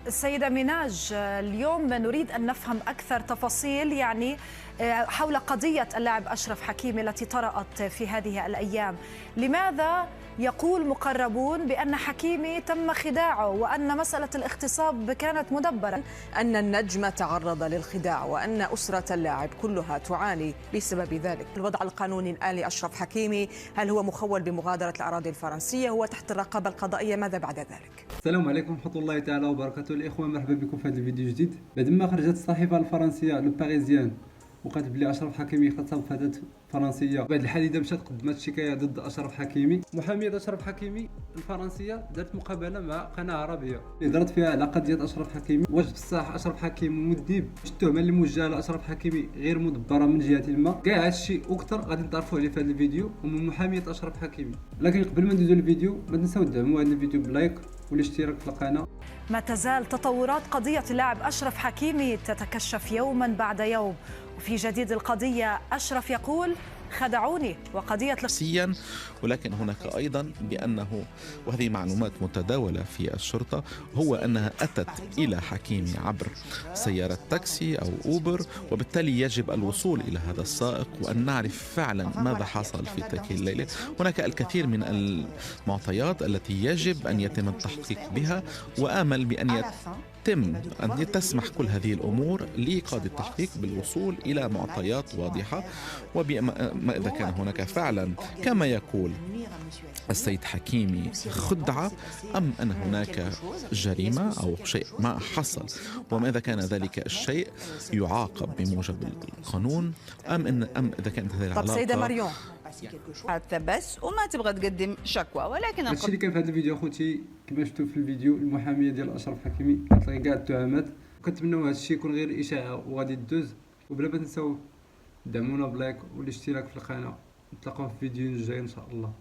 السيدة مناج، اليوم نريد أن نفهم أكثر تفاصيل حول قضية اللاعب أشرف حكيمي التي طرأت في هذه الأيام. لماذا يقول مقربون بأن حكيمي تم خداعه وأن مسألة الاغتصاب كانت مدبرة؟ أن النجم تعرض للخداع وأن أسرة اللاعب كلها تعاني بسبب ذلك. الوضع القانوني الآن لأشرف حكيمي، هل هو مخول بمغادرة الأراضي الفرنسية؟ هو تحت الرقابة القضائية؟ ماذا بعد ذلك؟ السلام عليكم ورحمة الله تعالى وبركاته. الإخوة مرحبا بكم في هذا الفيديو الجديد. بعد ما خرجت الصحيفة الفرنسية لو باريزيان وقالت بلي أشرف حكيمي اغتصب فتاة فرنسية، بعد الحديدة مشات قدمت شكاية ضد أشرف حكيمي. محامية أشرف حكيمي الفرنسية دارت مقابلة مع قناة عربية هضرت فيها على قضية أشرف حكيمي، واش بصح أشرف حكيمي مذنب، واش التهمة اللي موجهة لأشرف حكيمي غير مدبرة من جهة ما. كاع هادشي وأكثر غادي نتعرفوا عليه في هذا الفيديو ومن محامية أشرف حكيمي. لكن قبل ما ندوزو للفيديو ما تنساو تدعموا هذا الفيديو بلايك والاشتراك في القناة. ما تزال تطورات قضية اللاعب أشرف حكيمي تتكشف يوما بعد يوم، وفي جديد القضية أشرف يقول خدعوني وقضية نفسيا، ولكن هناك أيضا بأنه، وهذه معلومات متداولة في الشرطة، هو أنها أتت إلى حكيمي عبر سيارة تاكسي أو أوبر، وبالتالي يجب الوصول إلى هذا السائق وأن نعرف فعلا ماذا حصل في تلك الليلة. هناك الكثير من المعطيات التي يجب أن يتم التحقيق بها، وآمل بأن أن تسمح كل هذه الأمور لقاضي التحقيق بالوصول إلى معطيات واضحة، وما إذا كان هناك فعلا كما يقول السيد حكيمي خدعة، أم أن هناك جريمة أو شيء ما حصل، وما إذا كان ذلك الشيء يعاقب بموجب القانون، أم إذا كانت هذه العلاقة. طب سيدة مريم، حتى بس وما تبغى تقدم شكوى، ولكن هادشي اللي كان في هذا الفيديو اخوتي. كما شفتوا في الفيديو المحاميه ديال اشرف حكيمي كتلقى كاع التهمات، وكنتمنوا هذا الشيء يكون غير اشاعه وغادي تدوز. وبلا ما تنساو دعمونا بلايك والاشتراك في القناه. نتلاقاو في فيديو جاي ان شاء الله.